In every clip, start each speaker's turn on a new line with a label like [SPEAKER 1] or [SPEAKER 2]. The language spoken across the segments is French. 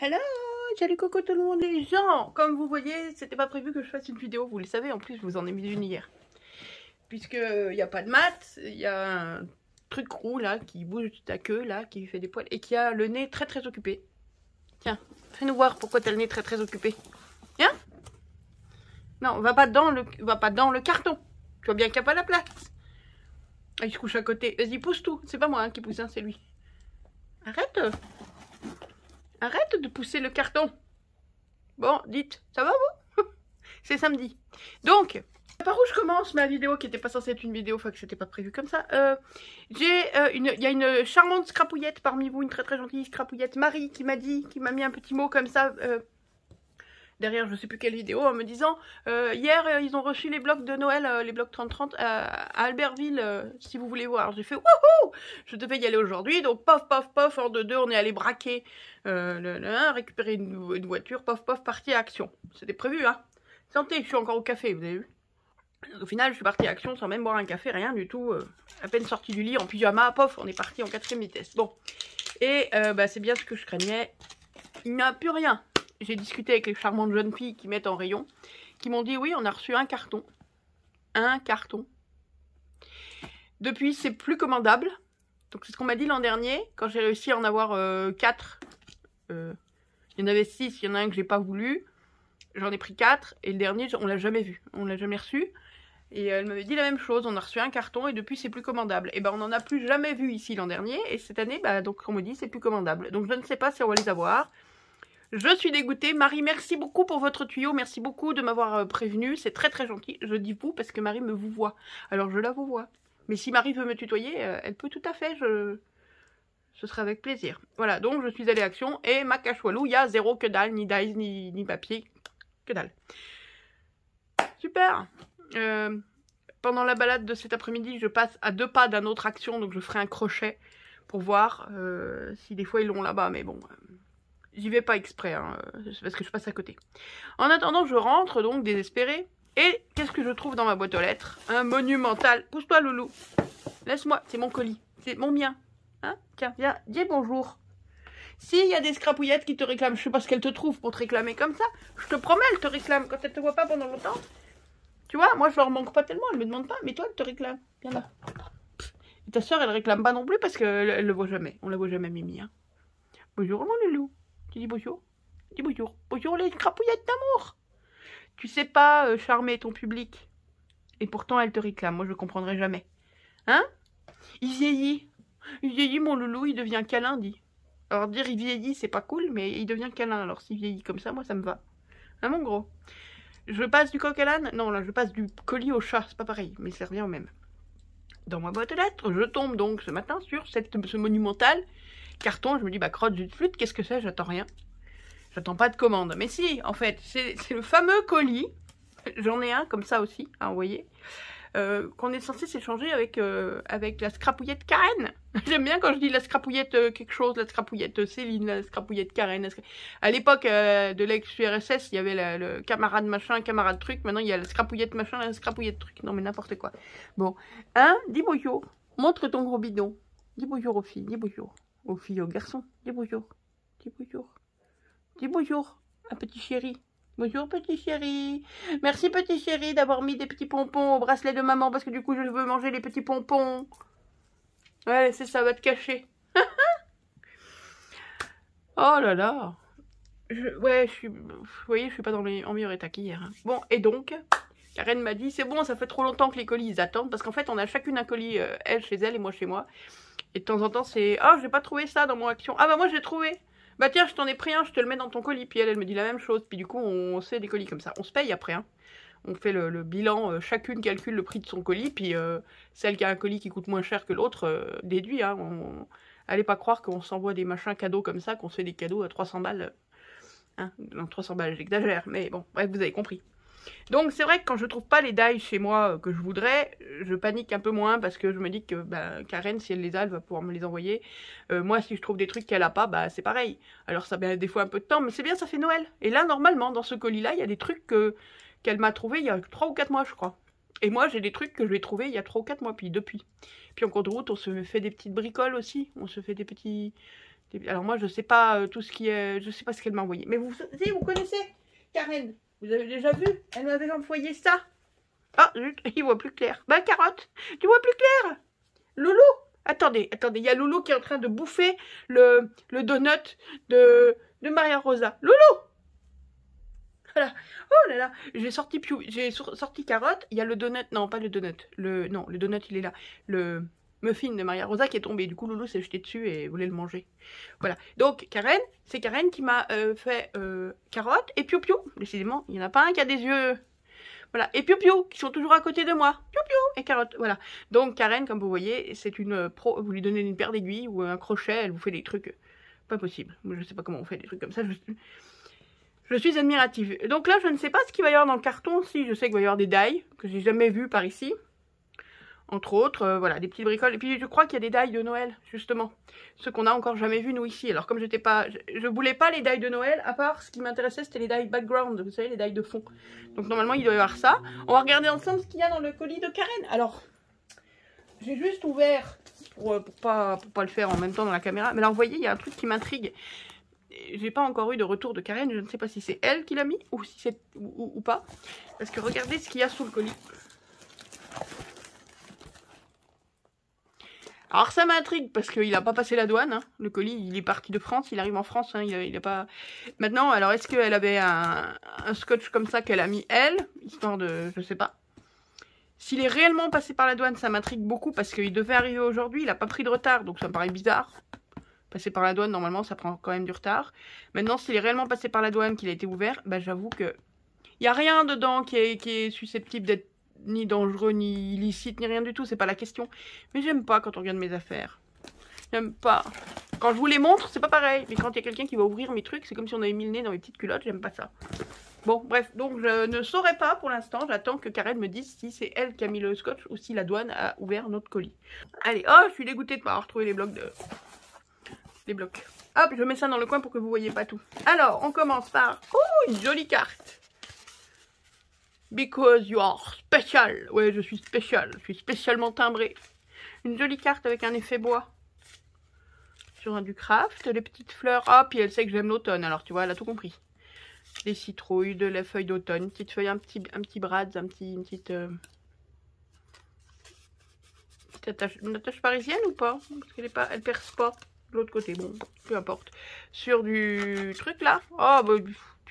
[SPEAKER 1] Hello, salut coucou tout le monde les gens. Comme vous voyez, c'était pas prévu que je fasse une vidéo, vous le savez, en plus je vous en ai mis une hier. Puisque il n'y a pas de mat, il y a un truc roux là, qui bouge ta queue là, qui fait des poils, et qui a le nez très très occupé. Tiens, fais-nous voir pourquoi t'as le nez très très occupé. Hein? Non, va pas dans le carton. Tu vois bien qu'il n'y a pas la place. Ah, il se couche à côté. Vas-y, pousse tout. C'est pas moi hein, qui pousse, hein, c'est lui. Arrête. Arrête de pousser le carton. Bon, dites, ça va vous? C'est samedi. Donc, par où je commence ma vidéo qui n'était pas censée être une vidéo, enfin que c'était pas prévu comme ça. Il y a une charmante scrapouillette parmi vous, une très très gentille scrapouillette, Marie, qui m'a mis un petit mot comme ça derrière je sais plus quelle vidéo en me disant hier ils ont reçu les blocs de Noël, les blocs 30-30 à Albertville, si vous voulez voir. J'ai fait wouhou, je devais y aller aujourd'hui, donc pof pof pof, hors de deux on est allé braquer récupérer une voiture, pof pof, parti à Action. C'était prévu hein. Santé, je suis encore au café, vous avez vu. Au final je suis partie à Action sans même boire un café, rien du tout, à peine sortie du lit en pyjama, pof, on est parti en 4ème vitesse. Bon, et bah, c'est bien ce que je craignais, il n'y a plus rien. J'ai discuté avec les charmantes jeunes filles qui mettent en rayon, qui m'ont dit oui, on a reçu un carton. Un carton. Depuis, c'est plus commandable. Donc c'est ce qu'on m'a dit l'an dernier, quand j'ai réussi à en avoir 4. Il y en avait 6, il y en a un que j'ai pas voulu. J'en ai pris 4, et le dernier, on l'a jamais vu. On l'a jamais reçu. Et elle m'avait dit la même chose, on a reçu un carton, et depuis, c'est plus commandable. Et ben on n'en a plus jamais vu ici l'an dernier, et cette année, bah, donc on me dit c'est plus commandable. Donc je ne sais pas si on va les avoir. Je suis dégoûtée. Marie, merci beaucoup pour votre tuyau. Merci beaucoup de m'avoir prévenu. C'est très très gentil. Je dis vous parce que Marie me vous voit. Alors je la vous vois. Mais si Marie veut me tutoyer, elle peut tout à fait. Ce sera avec plaisir. Voilà, donc je suis allée à Action. Et ma cachoualou, il y a zéro que dalle, ni dice, ni papier. Que dalle. Super. Pendant la balade de cet après-midi, je passe à 2 pas d'un autre Action. Donc je ferai un crochet pour voir si des fois ils l'ont là-bas. Mais bon... J'y vais pas exprès, hein, parce que je passe à côté. En attendant, je rentre donc désespérée. Et qu'est-ce que je trouve dans ma boîte aux lettres? Un monumental. Pousse-toi, loulou. Laisse-moi, c'est mon colis. C'est mon mien. Hein? Tiens, viens, dis bonjour. S'il y a des scrapouillettes qui te réclament, je sais pas ce qu'elles te trouvent pour te réclamer comme ça. Je te promets, elles te réclament quand elles te voient pas pendant longtemps. Tu vois, moi je leur manque pas tellement, elles me demandent pas. Mais toi, elles te réclament. Viens là. Et ta soeur, elle réclame pas non plus parce qu'elle le voit jamais. On la voit jamais, Mimi. Hein. Bonjour, mon loulou. Tu dis bonjour? Dis bonjour. Bonjour les crapouillettes d'amour. Tu sais pas charmer ton public. Et pourtant elle te réclame. Moi je comprendrai jamais. Hein? Il vieillit. Il vieillit mon loulou, il devient câlin, dit. Alors dire il vieillit c'est pas cool, mais il devient câlin. Alors s'il vieillit comme ça, moi ça me va. Hein mon gros? Je passe du coq à l'âne? Non là je passe du colis au chat, c'est pas pareil, mais ça revient au même. Dans ma boîte aux lettres, je tombe donc ce matin sur ce monumental carton, je me dis, bah crotte de flûte, qu'est-ce que c'est? J'attends rien. J'attends pas de commande. Mais si, en fait, c'est le fameux colis, j'en ai un comme ça aussi, à envoyer, qu'on est censé s'échanger avec la scrapouillette Karen. J'aime bien quand je dis la scrapouillette quelque chose, la scrapouillette Céline, la scrapouillette Karen. À l'époque de l'ex-URSS, il y avait le camarade machin, camarade truc, maintenant il y a la scrapouillette machin, la scrapouillette truc. Non mais n'importe quoi. Bon, hein, dis bonjour, montre ton gros bidon. Dis bonjour aux filles, dis bonjour. Aux filles, aux garçons, dis bonjour. Dis bonjour. Dis bonjour, un petit chéri. Bonjour, petit chéri. Merci, petit chéri, d'avoir mis des petits pompons au bracelet de maman, parce que du coup, je veux manger les petits pompons. Ouais, c'est ça, va te cacher. Oh là là. Ouais, vous voyez, je suis pas dans en meilleur état qu'hier. Hein. Bon, et donc, Karen m'a dit, c'est bon, ça fait trop longtemps que les colis, ils attendent, parce qu'en fait, on a chacune un colis, elle chez elle et moi chez moi. Et de temps en temps, c'est... Oh, j'ai pas trouvé ça dans mon Action. Ah bah moi, j'ai trouvé. Bah tiens, je t'en ai pris un, je te le mets dans ton colis. Puis elle me dit la même chose. Puis du coup, on sait des colis comme ça. On se paye après. Hein. On fait le bilan, chacune calcule le prix de son colis. Puis celle qui a un colis qui coûte moins cher que l'autre, déduit. Hein. Allez pas croire qu'on s'envoie des machins cadeaux comme ça, qu'on se fait des cadeaux à 300 balles. Hein. Non, 300 balles, j'exagère. Mais bon, bref, vous avez compris. Donc c'est vrai que quand je trouve pas les dies chez moi que je voudrais, je panique un peu moins parce que je me dis que bah, Karen, si elle les a, elle va pouvoir me les envoyer. Moi, si je trouve des trucs qu'elle a pas, bah c'est pareil. Alors ça met des fois un peu de temps, mais c'est bien, ça fait Noël. Et là, normalement, dans ce colis-là, il y a des trucs qu'elle m'a trouvé il y a 3 ou 4 mois, je crois. Et moi, j'ai des trucs que je vais trouver il y a 3 ou 4 mois, puis depuis. Puis en cours de route, on se fait des petites bricoles aussi. On se fait des petits Alors moi, je sais pas tout ce qui est... Je sais pas ce qu'elle m'a envoyé. Mais vous connaissez Karen? Vous avez déjà vu? Elle m'avait envoyé ça. Ah, zut, il voit plus clair. Bah, Carotte, tu vois plus clair? Loulou? Attendez, il y a Loulou qui est en train de bouffer le donut de Maria Rosa. Loulou! Voilà. Oh là là, j'ai sorti Carotte. Il y a le donut, non, pas le donut. Non, le donut, il est là. Le muffin de Maria Rosa qui est tombé. Du coup, Loulou s'est jeté dessus et voulait le manger. Voilà. Donc, c'est Karen qui m'a fait Carotte et Piou Piou. Décidément, il n'y en a pas un qui a des yeux... Voilà, et Piou Piou, qui sont toujours à côté de moi. Piou Piou et Carotte, voilà. Donc Karen, comme vous voyez, c'est une pro. Vous lui donnez une paire d'aiguilles ou un crochet, elle vous fait des trucs pas possibles. Moi, je sais pas comment on fait des trucs comme ça. Je suis admirative. Donc là, je ne sais pas ce qu'il va y avoir dans le carton. Si, je sais qu'il va y avoir des die que j'ai jamais vu par ici. Entre autres, voilà, des petites bricoles. Et puis, je crois qu'il y a des die de Noël, justement. Ceux qu'on n'a encore jamais vus, nous, ici. Alors, comme j'étais pas... Je voulais pas les die de Noël, à part, ce qui m'intéressait, c'était les die background. Vous savez, les die de fond. Donc, normalement, il doit y avoir ça. On va regarder ensemble ce qu'il y a dans le colis de Karen. Alors, j'ai juste ouvert, pour pas le faire en même temps dans la caméra. Mais là, vous voyez, il y a un truc qui m'intrigue. J'ai pas encore eu de retour de Karen. Je ne sais pas si c'est elle qui l'a mis, ou si c'est... ou pas. Parce que regardez ce qu'il y a sous le colis. Alors ça m'intrigue parce qu'il n'a pas passé la douane, hein. Le colis il est parti de France, il arrive en France, hein. Il a pas... Maintenant, alors est-ce qu'elle avait un scotch comme ça qu'elle a mis elle, histoire de... je sais pas. S'il est réellement passé par la douane, ça m'intrigue beaucoup parce qu'il devait arriver aujourd'hui, il n'a pas pris de retard, donc ça me paraît bizarre. Passer par la douane, normalement ça prend quand même du retard. Maintenant, s'il est réellement passé par la douane, qu'il a été ouvert, bah j'avoue que... Il n'y a rien dedans qui est susceptible d'être ni dangereux, ni illicite, ni rien du tout, c'est pas la question. Mais j'aime pas quand on regarde mes affaires. J'aime pas. Quand je vous les montre, c'est pas pareil. Mais quand il y a quelqu'un qui va ouvrir mes trucs, c'est comme si on avait mis le nez dans mes petites culottes, j'aime pas ça. Bon, bref, donc je ne saurais pas pour l'instant. J'attends que Karen me dise si c'est elle qui a mis le scotch ou si la douane a ouvert notre colis. Allez, oh, je suis dégoûtée de pas avoir retrouvé les blocs de... Les blocs. Hop, je mets ça dans le coin pour que vous voyez pas tout. Alors, on commence par... Oh, une jolie carte. Because you are special. Ouais, je suis spécial. Je suis spécialement timbrée. Une jolie carte avec un effet bois. Sur un du craft. Les petites fleurs. Ah, puis elle sait que j'aime l'automne. Alors, tu vois, elle a tout compris. Des citrouilles, de la feuille d'automne. Une petite feuille, une petite une attache parisienne ou pas? Parce qu'elle est pas, elle perce pas. De l'autre côté, bon, peu importe. Sur du truc là. Oh, bah...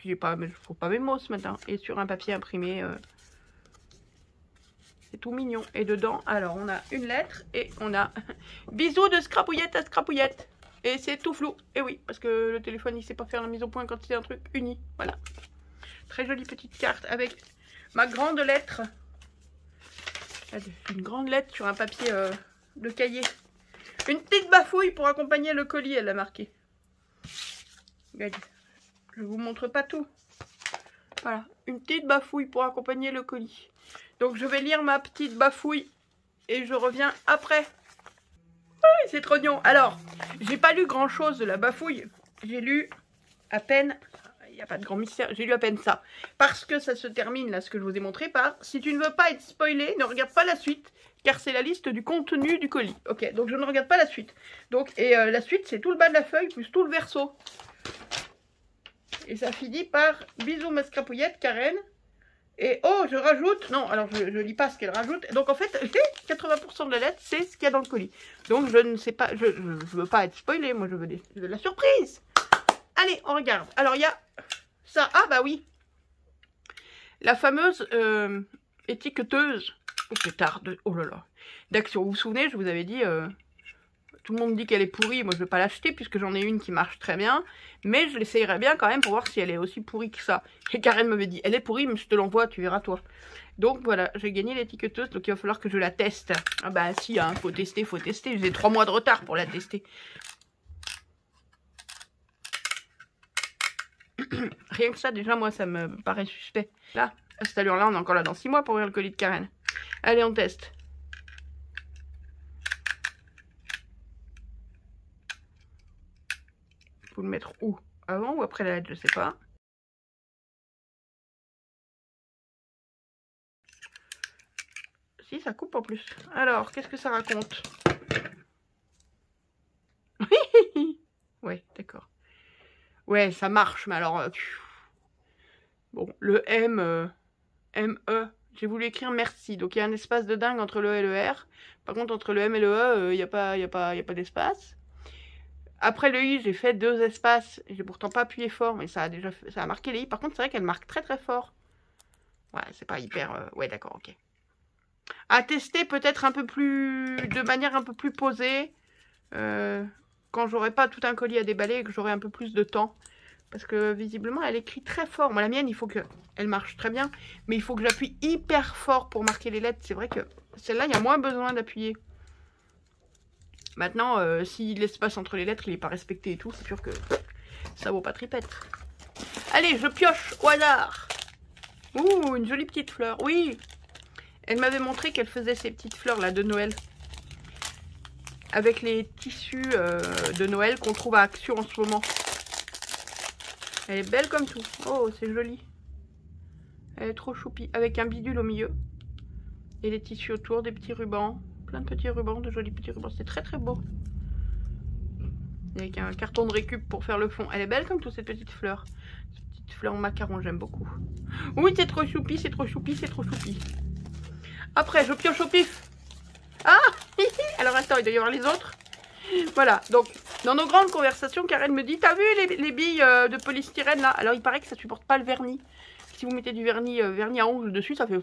[SPEAKER 1] J'ai pas, mais faut pas mes mots ce matin. Et sur un papier imprimé, c'est tout mignon. Et dedans, alors on a une lettre et on a bisous de scrapouillette à scrapouillette. Et c'est tout flou. Et oui, parce que le téléphone il sait pas faire la mise au point quand c'est un truc uni. Voilà. Très jolie petite carte avec ma grande lettre. Une grande lettre sur un papier de cahier. Une petite bafouille pour accompagner le colis, elle a marqué. Regardez. Je vous montre pas tout. Voilà, une petite bafouille pour accompagner le colis. Donc je vais lire ma petite bafouille et je reviens après. Oui, c'est trop mignon. Alors, j'ai pas lu grand chose de la bafouille. J'ai lu à peine, il n'y a pas de grand mystère, j'ai lu à peine ça. Parce que ça se termine, là, ce que je vous ai montré par, si tu ne veux pas être spoilé, ne regarde pas la suite, car c'est la liste du contenu du colis. Ok, donc je ne regarde pas la suite. Donc, et la suite, c'est tout le bas de la feuille, plus tout le verso. Et ça finit par bisous ma scrapouillette Karen. Et oh, je rajoute, non, alors je lis pas ce qu'elle rajoute. Donc en fait, 80% de la lettre, c'est ce qu'il y a dans le colis. Donc je ne sais pas, je veux pas être spoilée, moi je veux de la surprise. Allez, on regarde. Alors il y a ça, ah bah oui. La fameuse étiqueteuse, oh là là, d'Action. Vous vous souvenez, je vous avais dit... Tout le monde dit qu'elle est pourrie, moi je ne vais pas l'acheter puisque j'en ai une qui marche très bien. Mais je l'essayerai bien quand même pour voir si elle est aussi pourrie que ça. Et Karen m'avait dit, elle est pourrie mais je te l'envoie, tu verras toi. Donc voilà, j'ai gagné l'étiqueteuse, donc il va falloir que je la teste. Ah bah si, hein, faut tester. J'ai 3 mois de retard pour la tester. Rien que ça, déjà moi ça me paraît suspect. Là, à cette allure-là, on est encore là dans 6 mois pour ouvrir le colis de Karen. Allez, on teste. Faut le mettre où? Avant ou après la lettre, je sais pas. Si, ça coupe en plus. Alors, qu'est-ce que ça raconte? Oui. ouais, d'accord. Ouais, ça marche, mais alors... bon, le M, M-E, j'ai voulu écrire merci. Donc, il y a un espace de dingue entre le E et le R. Par contre, entre le M et le E, il n'y a pas d'espace. Après le I, j'ai fait 2 espaces. J'ai pourtant pas appuyé fort, mais ça a marqué les I. Par contre, c'est vrai qu'elle marque très très fort. Ouais, c'est pas hyper... ouais, d'accord, ok. À tester peut-être un peu plus... de manière un peu plus posée. Quand j'aurai pas tout un colis à déballer et que j'aurai un peu plus de temps. Parce que visiblement, elle écrit très fort. Moi, la mienne, il faut que... elle marche très bien. Mais il faut que j'appuie hyper fort pour marquer les lettres. C'est vrai que celle-là, il y a moins besoin d'appuyer. Maintenant, si l'espace entre les lettres, il n'est pas respecté et tout, c'est sûr que ça vaut pas tripette. Allez, je pioche au hasard. Ouh, une jolie petite fleur. Oui, elle m'avait montré qu'elle faisait ces petites fleurs là de Noël. Avec les tissus de Noël qu'on trouve à Action en ce moment. Elle est belle comme tout. Oh, c'est joli. Elle est trop choupie. Avec un bidule au milieu. Et les tissus autour, des petits rubans. Plein de petits rubans, de jolis petits rubans. C'est très très beau. Avec un carton de récup pour faire le fond. Elle est belle comme tout, cette petite fleur. Cette petite fleur en macaron, j'aime beaucoup. Oui, c'est trop choupi, c'est trop choupi, c'est trop choupi. Après, je pioche au pif. Ah, alors attends, il doit y avoir les autres. Voilà, donc, dans nos grandes conversations, Karen me dit, t'as vu les billes de polystyrène là? Alors, il paraît que ça supporte pas le vernis. Si vous mettez du vernis, vernis à ongles dessus, ça fait...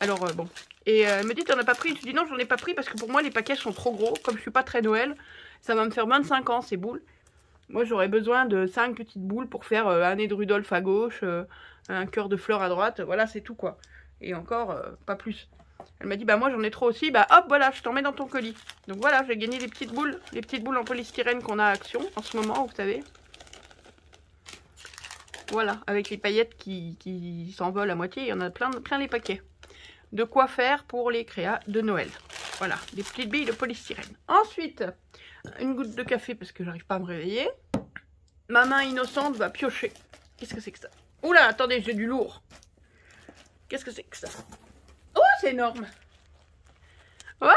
[SPEAKER 1] Alors, bon. Et elle me dit, t'en as pas pris? Je dis, non, j'en ai pas pris parce que pour moi, les paquets sont trop gros. Comme je suis pas très Noël, ça va me faire 25 ans, ces boules. Moi, j'aurais besoin de 5 petites boules pour faire un nez de Rudolph à gauche, un cœur de fleurs à droite. Voilà, c'est tout, quoi. Et encore, pas plus. Elle m'a dit, bah moi j'en ai trop aussi, bah hop, voilà, je t'en mets dans ton colis. Donc voilà, j'ai gagné les petites boules en polystyrène qu'on a à Action en ce moment, vous savez. Voilà, avec les paillettes qui s'envolent à moitié, il y en a plein les paquets. De quoi faire pour les créas de Noël. Voilà, des petites billes de polystyrène. Ensuite, une goutte de café parce que j'arrive pas à me réveiller. Ma main innocente va piocher. Qu'est-ce que c'est que ça? Oula, attendez, j'ai du lourd. Qu'est-ce que c'est que ça? Oh, c'est énorme. Ah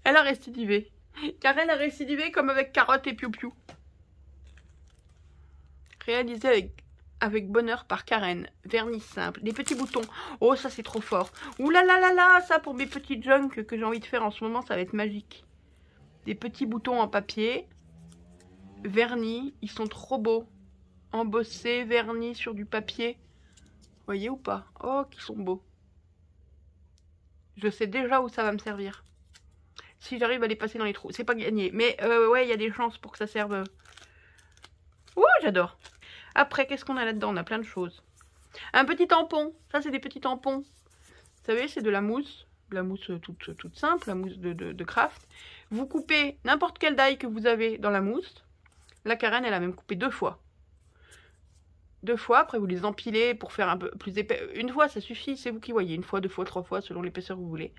[SPEAKER 1] elle a récidivé. Karen a récidivé comme avec Carotte et Piou Piou. Réalisé avec bonheur par Karen. Vernis simple. Des petits boutons. Oh, ça c'est trop fort. Ouh là là là là, ça pour mes petits junks que j'ai envie de faire en ce moment, ça va être magique. Des petits boutons en papier. Vernis. Ils sont trop beaux. Embossés, vernis sur du papier. Voyez ou pas? Oh, qu'ils sont beaux. Je sais déjà où ça va me servir. Si j'arrive à les passer dans les trous. C'est pas gagné. Mais ouais, il y a des chances pour que ça serve. Ouh, j'adore. Après, qu'est-ce qu'on a là-dedans? On a plein de choses. Un petit tampon. Ça, c'est des petits tampons. Vous savez, c'est de la mousse. De la mousse toute simple. La mousse de craft. Vous coupez n'importe quelle daille que vous avez dans la mousse. La Karen, elle a même coupé 2 fois. 2 fois, après vous les empilez pour faire un peu plus épais. Une fois, ça suffit, c'est vous qui voyez. 1 fois, 2 fois, 3 fois, selon l'épaisseur que vous voulez.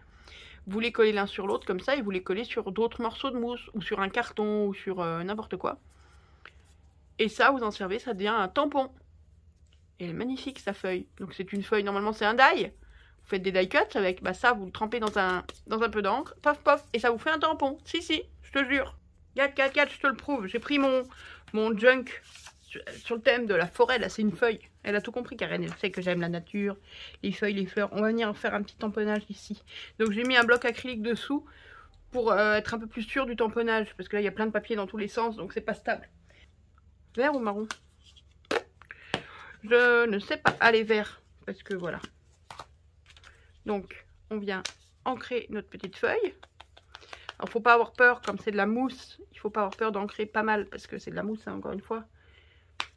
[SPEAKER 1] Vous les collez l'un sur l'autre comme ça et vous les collez sur d'autres morceaux de mousse ou sur un carton ou sur n'importe quoi. Et ça, vous en servez, ça devient un tampon. Et elle est magnifique, sa feuille. Donc c'est une feuille, normalement c'est un die. Vous faites des die cuts avec, bah ça, vous le trempez dans un peu d'encre, pof pof, et ça vous fait un tampon. Si, je te jure. Regarde, je te le prouve. J'ai pris mon junk sur le thème de la forêt, là c'est une feuille. Elle a tout compris, Karen, elle sait que j'aime la nature, les feuilles, les fleurs. On va venir faire un petit tamponnage ici. Donc j'ai mis un bloc acrylique dessous pour être un peu plus sûr du tamponnage. Parce que là il y a plein de papier dans tous les sens, donc c'est pas stable. Vert ou marron? Je ne sais pas. Allez, vert, parce que voilà. Donc on vient ancrer notre petite feuille. Alors faut pas avoir peur, comme c'est de la mousse, il faut pas avoir peur d'ancrer pas mal, parce que c'est de la mousse, hein, encore une fois.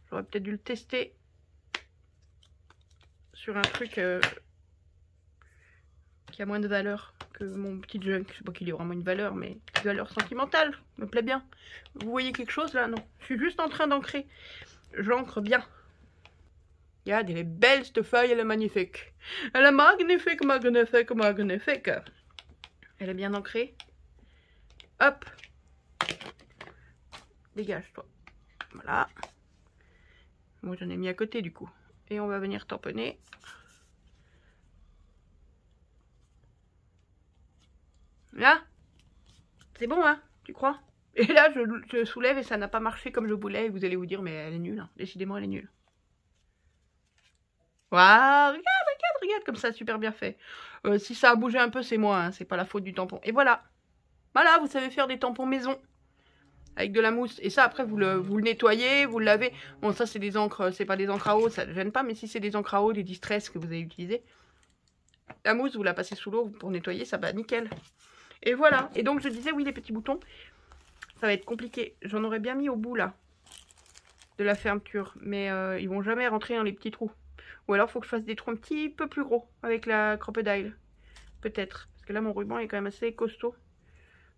[SPEAKER 1] J'aurais peut-être dû le tester sur un truc qui a moins de valeur que mon petit junk. Je sais pas qu'il ait vraiment une valeur, mais une valeur sentimentale, me plaît bien. Vous voyez quelque chose là? Non, je suis juste en train d'ancrer. J'ancre bien. Regarde, elle est belle cette feuille, elle est magnifique. Elle est magnifique, magnifique, magnifique. Elle est bien ancrée. Hop. Dégage-toi. Voilà. Moi j'en ai mis à côté du coup. Et on va venir tamponner. Là. C'est bon, hein? Tu crois? Et là, je soulève et ça n'a pas marché comme je voulais. Et vous allez vous dire, mais elle est nulle. Hein. Décidément, elle est nulle. Waouh, regarde, comme ça, super bien fait. Si ça a bougé un peu, c'est moi, hein, c'est pas la faute du tampon. Et voilà. Voilà, vous savez faire des tampons maison. Avec de la mousse. Et ça, après, vous le nettoyez, vous le lavez. Bon, ça, c'est des encres, c'est pas des encres à eau, ça ne gêne pas. Mais si c'est des encres à eau, des distress que vous avez utilisées, la mousse, vous la passez sous l'eau pour nettoyer, ça va nickel. Et voilà. Et donc, je disais, oui, les petits boutons, ça va être compliqué. J'en aurais bien mis au bout, là, de la fermeture. Mais ils vont jamais rentrer dans les petits trous. Ou alors, il faut que je fasse des trous un petit peu plus gros avec la crocodile. Peut-être. Parce que là, mon ruban est quand même assez costaud.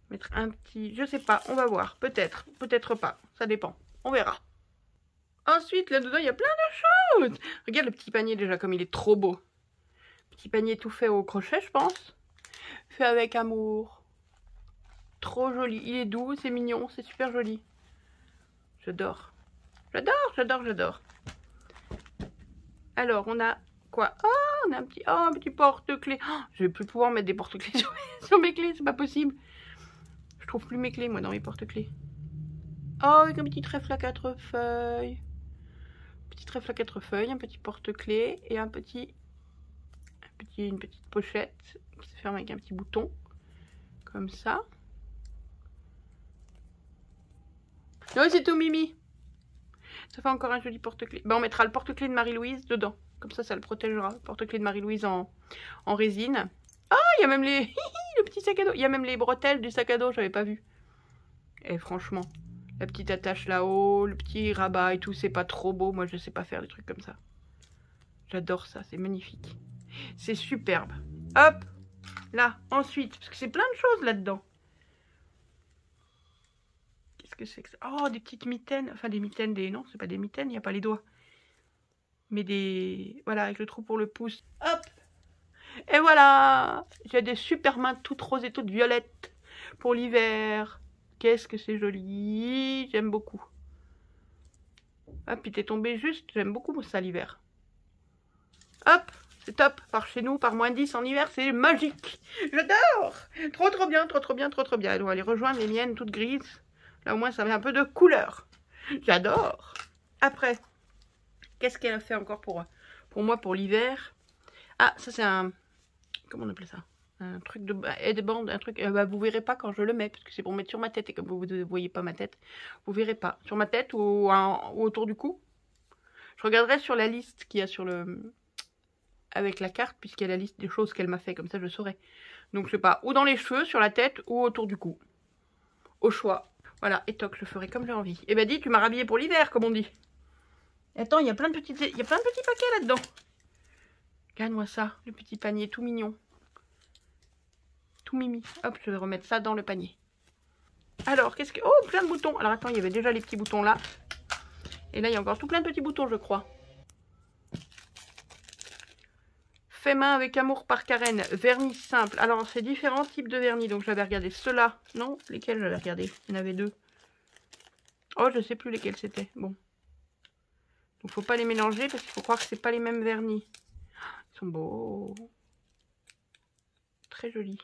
[SPEAKER 1] Mettre un petit... Je sais pas, on va voir. Peut-être, peut-être pas. Ça dépend. On verra. Ensuite, là-dedans, il y a plein de choses. Regarde le petit panier déjà, comme il est trop beau. Petit panier tout fait au crochet, je pense. Fait avec amour. Trop joli. Il est doux, c'est mignon, c'est super joli. J'adore. J'adore. Alors, on a quoi? Oh, on a un petit porte-clés. Oh, je vais plus pouvoir mettre des porte-clés sur mes clés, c'est pas possible. Je trouve plus mes clés, moi, dans mes porte-clés. Oh, avec un petit trèfle à 4 feuilles. Petit trèfle à 4 feuilles, un petit porte-clés et une petite pochette qui se ferme avec un petit bouton. Comme ça. Non, c'est tout mimi. Ça fait encore un joli porte-clés. Ben, on mettra le porte-clés de Marie-Louise dedans. Comme ça le protégera. Le porte-clés de Marie-Louise en résine. Ah, il y a même les... le petit sac à dos. Il y a même les bretelles du sac à dos, j'avais pas vu. Et franchement, la petite attache là-haut, le petit rabat et tout, c'est pas trop beau. Moi, je sais pas faire des trucs comme ça. J'adore ça, c'est magnifique. C'est superbe. Hop, là, ensuite, parce que c'est plein de choses là-dedans. Qu'est-ce que c'est que ça? Oh, des petites mitaines. Enfin, des mitaines, non, c'est pas des mitaines, il n'y a pas les doigts. Mais des... Voilà, avec le trou pour le pouce. Hop. Et voilà. J'ai des super mains toutes roses et toutes violettes pour l'hiver. Qu'est-ce que c'est joli. J'aime beaucoup. Ah, puis t'es tombé juste. J'aime beaucoup ça l'hiver. Hop. C'est top. Par chez nous, par moins 10 en hiver, c'est magique. J'adore. Trop bien. Elles vont aller rejoindre les miennes toutes grises. Là, au moins, ça met un peu de couleur. J'adore. Après, qu'est-ce qu'elle a fait encore pour moi, pour l'hiver? Ah, ça, c'est un... Comment on appelle ça? Un truc de headband, un truc... bah, vous verrez pas quand je le mets, parce que c'est pour mettre sur ma tête. Et comme vous ne voyez pas ma tête, vous verrez pas. Sur ma tête ou autour du cou. Je regarderai sur la liste qu'il y a sur le... avec la carte, puisqu'il y a la liste des choses qu'elle m'a fait. Comme ça, je saurai. Donc, je sais pas, ou dans les cheveux, sur la tête, ou autour du cou. Au choix. Voilà, et toc, je ferai comme j'ai envie. Et ben dis, tu m'as rhabillé pour l'hiver, comme on dit. Et attends, il y a plein de petits paquets là-dedans. Regarde-moi ça, le petit panier tout mignon. Tout mimi. Hop, je vais remettre ça dans le panier. Alors, qu'est-ce que... Oh, plein de boutons. Alors, attends, il y avait déjà les petits boutons là. Et là, il y a encore tout plein de petits boutons, je crois. Fait main avec amour par Karen. Vernis simple. Alors, c'est différents types de vernis. Donc, j'avais regardé ceux-là. Non, lesquels j'avais regardé? Il y en avait deux. Oh, je sais plus lesquels c'était. Bon. Donc, faut pas les mélanger parce qu'il faut croire que c'est pas les mêmes vernis. Ils sont beaux. Très jolis.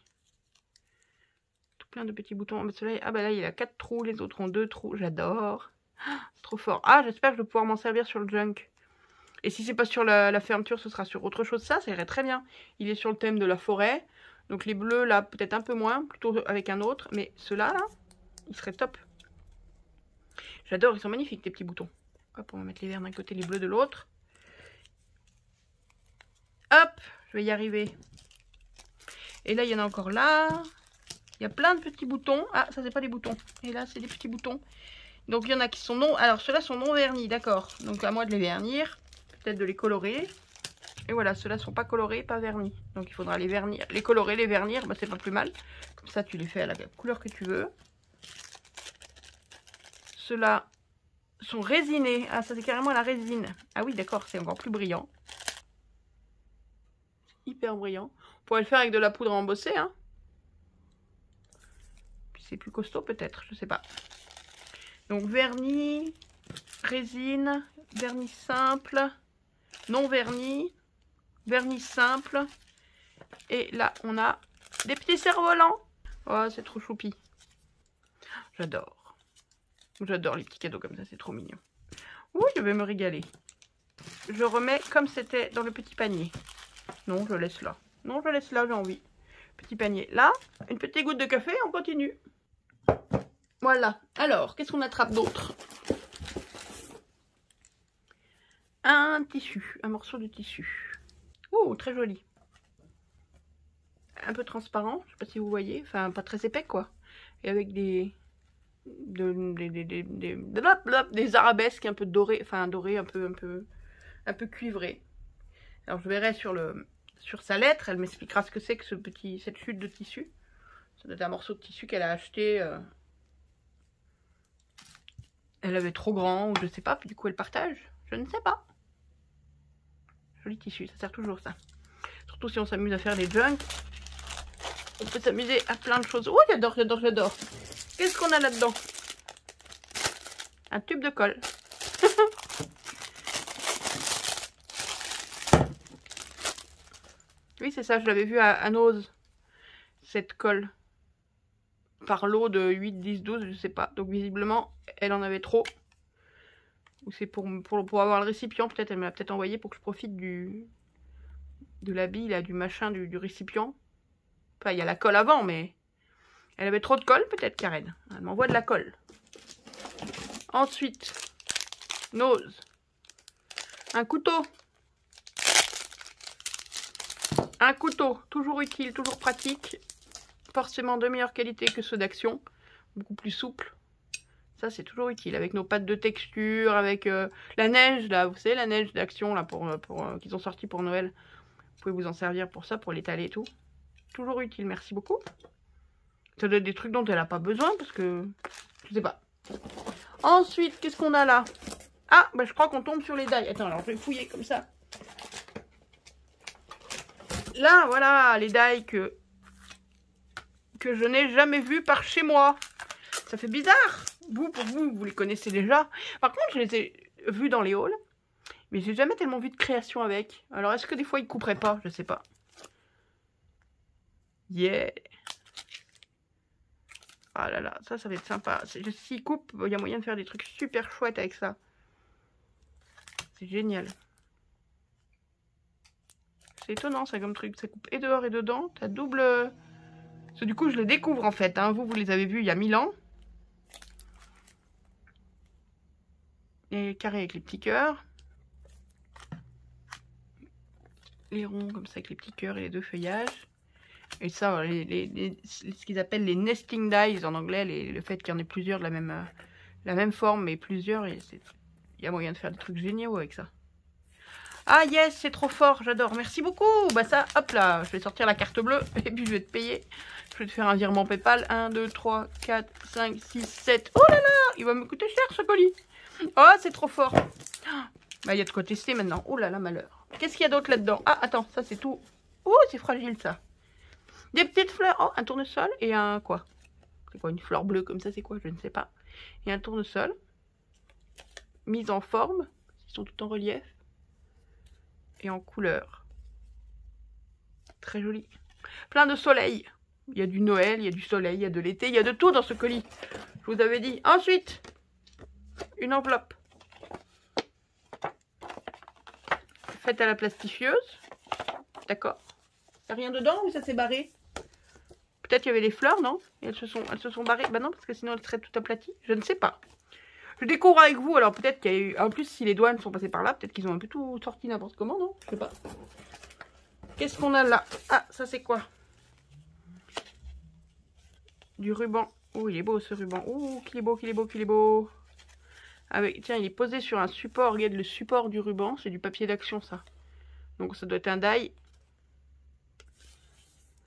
[SPEAKER 1] Tout plein de petits boutons. Ah, bah là, il y a 4 trous. Les autres ont 2 trous. J'adore. C'est trop fort. Ah, j'espère que je vais pouvoir m'en servir sur le junk. Et si c'est pas sur la fermeture, ce sera sur autre chose. Ça irait très bien. Il est sur le thème de la forêt. Donc les bleus, là, peut-être un peu moins. Plutôt avec un autre. Mais ceux-là, là, ils seraient top. J'adore. Ils sont magnifiques, tes petits boutons. Hop, on va mettre les verts d'un côté, les bleus de l'autre. Hop, je vais y arriver. Et là, il y en a encore là. Il y a plein de petits boutons. Ah, ça, c'est pas des boutons. Et là, c'est des petits boutons. Donc, il y en a qui sont non... Alors, ceux-là sont non vernis, d'accord. Donc, à moi de les vernir. Peut-être de les colorer. Et voilà, ceux-là sont pas colorés, pas vernis. Donc, il faudra les vernir. Les colorer, les vernir, bah, c'est pas plus mal. Comme ça, tu les fais à la couleur que tu veux. Ceux-là sont résinés. Ah, ça, c'est carrément la résine. Ah oui, d'accord, c'est encore plus brillant. Hyper brillant. On pourrait le faire avec de la poudre embossée, hein. Puis c'est plus costaud peut-être, je sais pas. Donc vernis, résine, vernis simple, non vernis, vernis simple. Et là on a des petits cerfs-volants. Oh, c'est trop choupi. J'adore. J'adore les petits cadeaux comme ça, c'est trop mignon. Ouh, je vais me régaler. Je remets comme c'était dans le petit panier. Non, je laisse là. Non, je laisse là, j'ai envie. Petit panier. Là, une petite goutte de café, on continue. Voilà. Alors, qu'est-ce qu'on attrape d'autre? Un tissu, un morceau de tissu. Oh, très joli. Un peu transparent, je sais pas si vous voyez. Enfin, pas très épais, quoi. Et avec des arabesques un peu dorées. Enfin, dorées, un peu cuivrées. Alors, je verrai sur sa lettre, elle m'expliquera ce que c'est que cette chute de tissu. Ça doit être un morceau de tissu qu'elle a acheté. Elle avait trop grand, ou je sais pas, puis du coup elle partage. Je ne sais pas. Joli tissu, ça sert toujours ça. Surtout si on s'amuse à faire des junks. On peut s'amuser à plein de choses. Oh, j'adore, j'adore, j'adore. Qu'est-ce qu'on a là-dedans? Un tube de colle. Oui, c'est ça, je l'avais vu à Nose. Cette colle. Par lot de 8, 10, 12, je sais pas. Donc visiblement, elle en avait trop. Ou c'est pour avoir le récipient, peut-être. Elle me l'a peut-être envoyé pour que je profite de la bille, là, du machin, du récipient. Enfin, il y a la colle avant, mais elle avait trop de colle, peut-être, Karen. Elle m'envoie de la colle. Ensuite, Nose. Un couteau. Un couteau, toujours utile, toujours pratique. Forcément de meilleure qualité que ceux d'Action. Beaucoup plus souple. Ça, c'est toujours utile. Avec nos pâtes de texture, avec la neige, là. Vous savez, la neige d'Action, là, qu'ils ont sorti pour Noël. Vous pouvez vous en servir pour ça, pour l'étaler et tout. Toujours utile, merci beaucoup. Ça doit être des trucs dont elle n'a pas besoin, parce que... Je sais pas. Ensuite, qu'est-ce qu'on a là? Ah, bah je crois qu'on tombe sur les dailles. Attends, alors je vais fouiller comme ça. Là, voilà, les dailles que je n'ai jamais vues par chez moi. Ça fait bizarre. Pour vous, vous les connaissez déjà. Par contre, je les ai vues dans les hauls. Mais j'ai jamais tellement vu de création avec. Alors, est-ce que des fois, ils couperaient pas? Je sais pas. Yeah. Ah là là, ça va être sympa. S'ils coupent, il y a moyen de faire des trucs super chouettes avec ça. C'est génial. C'est étonnant, ça, comme truc. Ça coupe et dehors et dedans. T'as double... Parce que du coup, je les découvre, en fait. Hein. Vous les avez vus il y a 1000 ans. Les carrés avec les petits cœurs. Les ronds, comme ça, avec les petits cœurs et les deux feuillages. Et ça, ce qu'ils appellent les nesting dies en anglais, le fait qu'il y en ait plusieurs de la même forme, mais plusieurs, il y a moyen de faire des trucs géniaux avec ça. Ah yes, c'est trop fort, j'adore, merci beaucoup. Bah ça, hop là, je vais sortir la carte bleue et puis je vais te payer. Je vais te faire un virement PayPal. 1, 2, 3, 4, 5, 6, 7. Oh là là, il va me coûter cher ce colis. Oh, c'est trop fort. Bah il y a de quoi tester maintenant. Oh là là, malheur. Qu'est-ce qu'il y a d'autre là-dedans? Ah, attends, ça c'est tout. Oh, c'est fragile ça. Des petites fleurs. Oh, un tournesol et un quoi? C'est quoi, une fleur bleue comme ça, c'est quoi? Je ne sais pas. Et un tournesol. Mise en forme. Ils sont tout en relief. Et en couleur. Très joli. Plein de soleil. Il y a du Noël, il y a du soleil, il y a de l'été, il y a de tout dans ce colis. Je vous avais dit. Ensuite, une enveloppe. Faite à la plastifieuse. D'accord. Il n'y a rien dedans ou ça s'est barré? Peut-être qu'il y avait les fleurs, non? Et elles se sont barrées. Bah non, parce que sinon elles seraient toutes aplaties. Je ne sais pas. Je découvre avec vous. Alors peut-être qu'il y a eu... En plus, si les douanes sont passées par là, peut-être qu'ils ont un peu tout sorti n'importe comment, non? Je sais pas. Qu'est-ce qu'on a là? Ah, ça c'est quoi? Du ruban. Oh, il est beau ce ruban. Oh, qu'il est beau, qu'il est beau, qu'il est beau. Avec... Tiens, il est posé sur un support. Regarde le support du ruban. C'est du papier d'Action, ça. Donc ça doit être un die.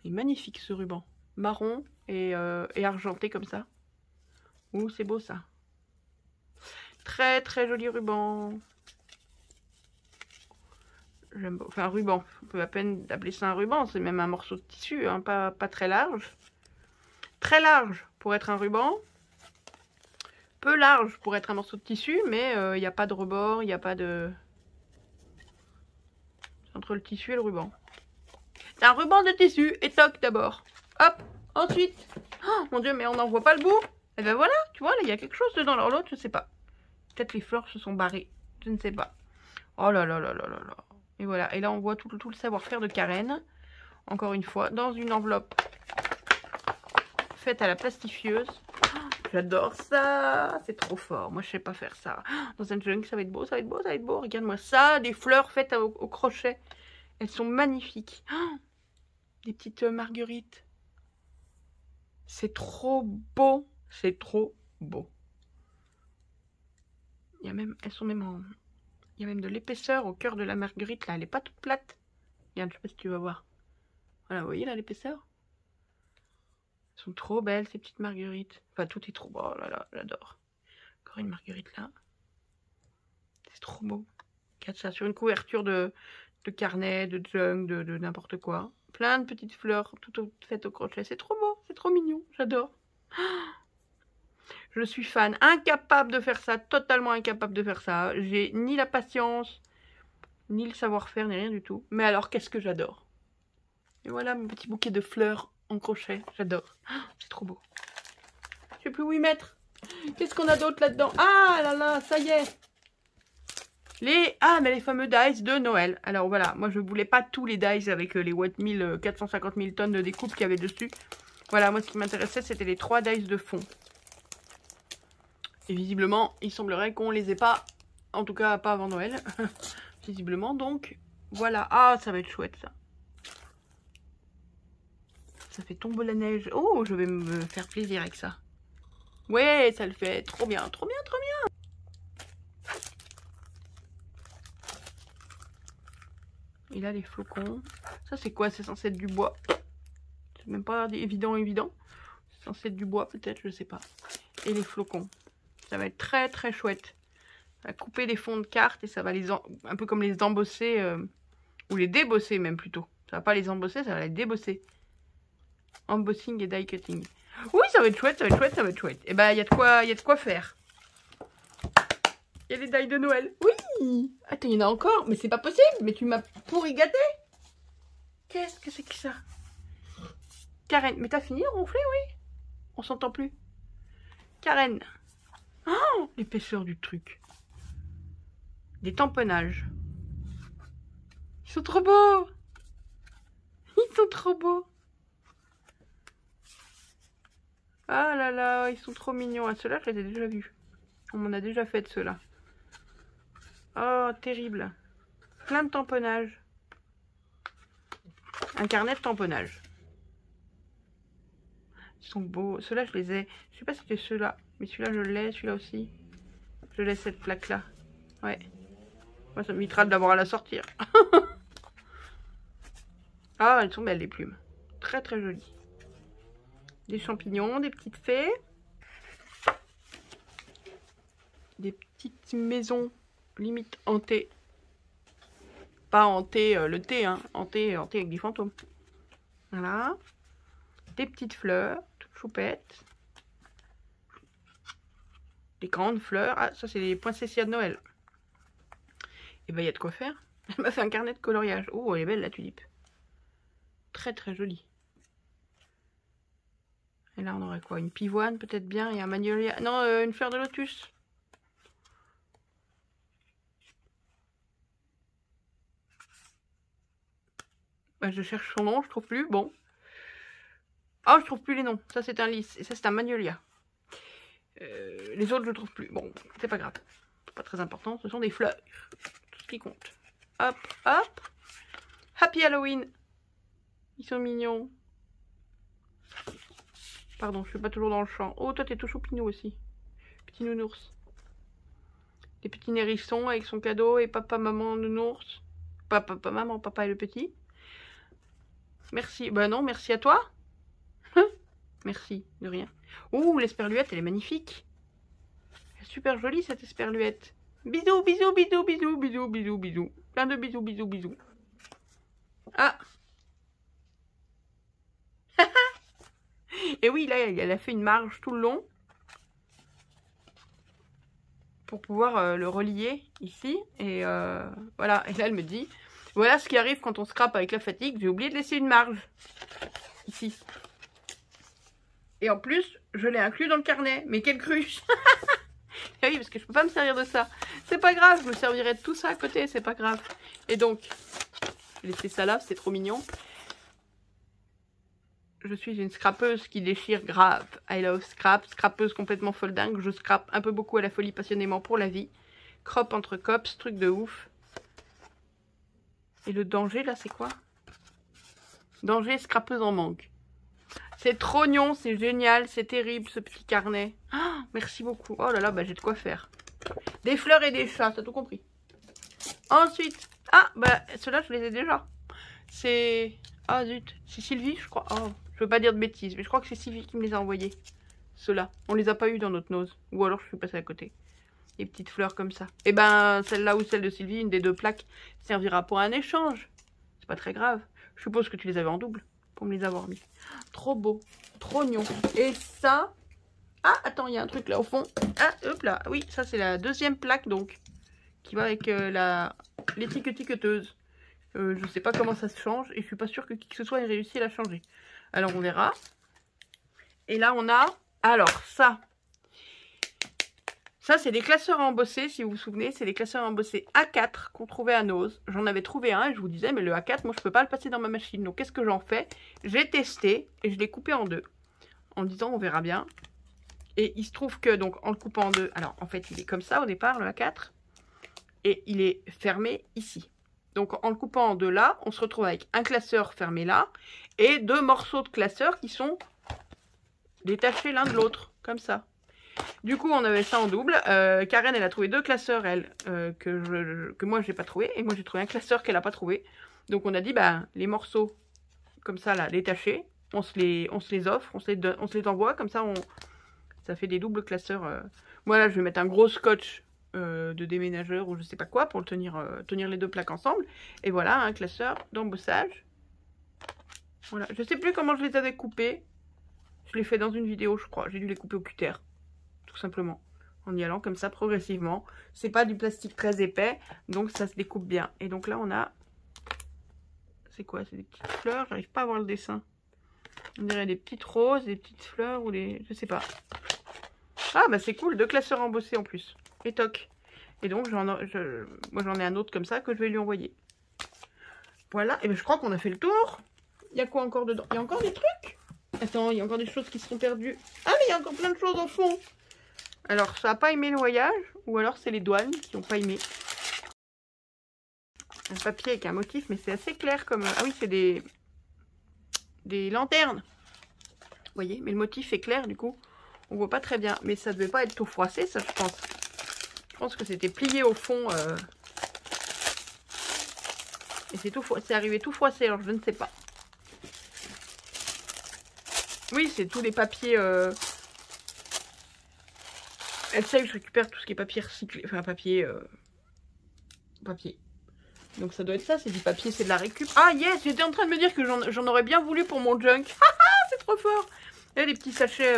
[SPEAKER 1] Il est magnifique ce ruban. Marron et argenté comme ça. Ouh, c'est beau ça. Très très joli ruban. J'aime beau. Enfin, un ruban. On peut à peine appeler ça un ruban. C'est même un morceau de tissu, hein, pas très large. Très large pour être un ruban. Peu large pour être un morceau de tissu, mais il n'y a pas de rebord, il n'y a pas de... Entre le tissu et le ruban. C'est un ruban de tissu, et toc d'abord. Hop, ensuite. Oh mon dieu, mais on n'en voit pas le bout. Et ben voilà, tu vois, là, il y a quelque chose dedans. Alors l'autre, je sais pas. Peut-être les fleurs se sont barrées. Je ne sais pas. Oh là là là là là là. Et voilà. Et là, on voit tout le savoir-faire de Karen. Encore une fois, dans une enveloppe faite à la plastifieuse. J'adore ça. C'est trop fort. Moi, je sais pas faire ça. Dans un junk, ça va être beau, ça va être beau, ça va être beau. Regarde-moi ça. Des fleurs faites au crochet. Elles sont magnifiques. Des petites marguerites. C'est trop beau. C'est trop beau. Il y a même, elles sont même en... Il y a même de l'épaisseur au cœur de la marguerite. Là, elle est pas toute plate. Regarde, je sais pas si tu vas voir. Voilà, vous voyez là l'épaisseur? Elles sont trop belles, ces petites marguerites. Enfin, tout est trop beau. Oh là là, j'adore. Encore une marguerite là. C'est trop beau. Regarde ça, sur une couverture de carnet, de junk, de n'importe quoi. Plein de petites fleurs, toutes faites au crochet. C'est trop beau, c'est trop mignon. J'adore. Je suis fan. Incapable de faire ça, totalement incapable de faire ça. J'ai ni la patience, ni le savoir-faire, ni rien du tout. Mais alors, qu'est-ce que j'adore. Et voilà mon petit bouquet de fleurs en crochet. J'adore. C'est trop beau. Je sais plus où y mettre. Qu'est-ce qu'on a d'autre là-dedans? Ah là là, ça y est. Mais les fameux dies de Noël. Alors voilà, moi je voulais pas tous les dies avec les Whatmill 450 000 tonnes de découpe qu'il y avait dessus. Voilà, moi ce qui m'intéressait c'était les 3 dies de fond. Et visiblement, il semblerait qu'on les ait pas. En tout cas, pas avant Noël. Visiblement, donc voilà. Ah, ça va être chouette ça. Ça fait tomber la neige. Oh, je vais me faire plaisir avec ça. Ouais, ça le fait. Trop bien, trop bien, trop bien. Et là, les flocons. Ça, c'est quoi? C'est censé être du bois. C'est même pas évident. C'est censé être du bois, peut-être, je sais pas. Et les flocons. Ça va être très, très chouette. Ça va couper des fonds de cartes et ça va les... un peu comme les embosser. Ou les débosser, même, plutôt. Ça va pas les embosser, ça va les débosser. Embossing et die cutting. Oui, ça va être chouette, ça va être chouette, ça va être chouette. Et ben, il y a de quoi faire. Il y a les die de Noël. Oui. Attends, il y en a encore. Mais c'est pas possible. Mais tu m'as pourri gâté. Qu'est-ce que c'est que ça? Karen, mais t'as fini de ronfler, oui? On s'entend plus. Karen. Oh, l'épaisseur du truc. Des tamponnages. Ils sont trop beaux. Ils sont trop beaux. Ah là là, ils sont trop mignons. Ah, ceux-là, je les ai déjà vus. On m'en a déjà fait de ceux-là. Oh, terrible. Plein de tamponnages. Un carnet de tamponnage. Ils sont beaux. Ceux-là, je les ai. Je sais pas si c'est ceux-là. Mais celui-là, je l'ai. Celui-là aussi. Je laisse cette plaque-là. Ouais. Moi, ça m'évitera de l'avoir à la sortir. Ah, elles sont belles, les plumes. Très, très jolies. Des champignons, des petites fées. Des petites maisons, limite hantées. Pas hantées, le thé, hein. Hantées avec des fantômes. Voilà. Des petites fleurs, toutes choupettes. Des grandes fleurs. Ah, ça, c'est les poinsettias de Noël. Et ben, il y a de quoi faire. Elle m'a fait un carnet de coloriage. Oh, elle est belle, la tulipe. Très, très jolie. Et là, on aurait quoi? Une pivoine, peut-être bien. Et un magnolia. Non, une fleur de lotus. Bah, je cherche son nom, je trouve plus. Bon. Ah, je trouve plus les noms. Ça, c'est un lys. Et ça, c'est un magnolia. Les autres, je trouve plus. Bon, c'est pas grave. C'est pas très important. Ce sont des fleurs. Tout ce qui compte. Hop, hop. Happy Halloween. Ils sont mignons. Pardon, je suis pas toujours dans le champ. Oh, toi, t'es tout choupinou aussi. Petit nounours. Des petits hérissons avec son cadeau et papa, maman, nounours. Papa, maman, papa et le petit. Merci. Bah non, merci à toi. Merci, de rien. Ouh, l'esperluette, elle est magnifique. Elle est super jolie, cette esperluette. Bisous, bisous, bisous, bisous, bisous, bisous, bisous. Plein de bisous, bisous, bisous. Ah. Et oui, là, elle a fait une marge tout le long. Pour pouvoir le relier ici. Et voilà. Et là, elle me dit, voilà ce qui arrive quand on scrape avec la fatigue. J'ai oublié de laisser une marge. Ici. Et en plus, je l'ai inclus dans le carnet. Mais quelle cruche. Ah oui, parce que je peux pas me servir de ça. C'est pas grave, je me servirai de tout ça à côté, c'est pas grave. Et donc, je vais laisser ça là, c'est trop mignon. Je suis une scrapeuse qui déchire grave. I love scrap, scrapeuse complètement folle dingue. Je scrape un peu beaucoup à la folie passionnément pour la vie. Crop entre cops, truc de ouf. Et le danger là, c'est quoi? Danger, scrapeuse en manque. C'est trop mignon, c'est génial, c'est terrible ce petit carnet. Oh, merci beaucoup. Oh là là, bah j'ai de quoi faire. Des fleurs et des chats, t'as tout compris. Ensuite, ah bah ceux-là je les ai déjà. C'est... Ah zut, c'est Sylvie je crois. Oh, je veux pas dire de bêtises, mais je crois que c'est Sylvie qui me les a envoyés. Ceux-là, on les a pas eu dans notre nose. Ou alors je suis passée à côté. Des petites fleurs comme ça. Et ben celle-là ou celle de Sylvie, une des deux plaques, servira pour un échange. C'est pas très grave. Je suppose que tu les avais en double pour me les avoir mis. Trop beau, trop mignon. Et ça... Ah, attends, il y a un truc là au fond. Ah, hop là. Oui, ça c'est la deuxième plaque donc. Qui va avec l'étiqueteuse. Je sais pas comment ça se change. Et je suis pas sûre que qui que ce soit ait réussi à la changer. Alors on verra. Et là on a... Alors ça. Ça c'est des classeurs à embosser. Si vous vous souvenez, c'est des classeurs à embosser A4 qu'on trouvait à Nose. J'en avais trouvé un et je vous disais mais le A4 moi je peux pas le passer dans ma machine. Donc qu'est-ce que j'en fais? J'ai testé et je l'ai coupé en deux. En disant on verra bien. Et il se trouve que, donc, en le coupant en deux, alors, en fait, il est comme ça au départ, le A4. Et il est fermé ici. Donc, en le coupant en deux là, on se retrouve avec un classeur fermé là. Et deux morceaux de classeur qui sont détachés l'un de l'autre, comme ça. Du coup, on avait ça en double. Karen, elle a trouvé deux classeurs, elle, que moi, j'ai pas trouvé. Et moi, j'ai trouvé un classeur qu'elle a pas trouvé. Donc, on a dit, bah, les morceaux, comme ça, là, détachés, on se les offre, on se les envoie, comme ça, ça fait des doubles classeurs. Moi là je vais mettre un gros scotch de déménageur ou je sais pas quoi pour le tenir les deux plaques ensemble. Et voilà un classeur d'embossage. Voilà, je sais plus comment je les avais coupés. Je l'ai fait dans une vidéo je crois. J'ai dû les couper au cutter. Tout simplement. En y allant comme ça progressivement. C'est pas du plastique très épais. Donc ça se découpe bien. Et donc là on a... C'est quoi? C'est des petites fleurs. J'arrive pas à voir le dessin. On dirait des petites roses, des petites fleurs ou des... Je sais pas. Ah bah c'est cool, deux classeurs embossés en plus. Et toc. Et donc moi j'en ai un autre comme ça que je vais lui envoyer. Voilà, et ben je crois qu'on a fait le tour. Il y a quoi encore dedans? Il y a encore des trucs? Attends, il y a encore des choses qui se sont perdues. Ah mais il y a encore plein de choses au fond. Alors ça n'a pas aimé le voyage, ou alors c'est les douanes qui n'ont pas aimé. Un papier avec un motif, mais c'est assez clair comme... Ah oui, c'est des lanternes. Vous voyez, mais le motif est clair du coup. On voit pas très bien, mais ça devait pas être tout froissé, ça je pense. Je pense que c'était plié au fond. Et c'est arrivé tout froissé, alors je ne sais pas. Oui, c'est tous les papiers... Elle sait que je récupère tout ce qui est papier recyclé. Enfin, papier... Donc ça doit être ça, c'est du papier, c'est de la récup. Ah yes, j'étais en train de me dire que j'en aurais bien voulu pour mon junk. C'est trop fort. Et les petits sachets...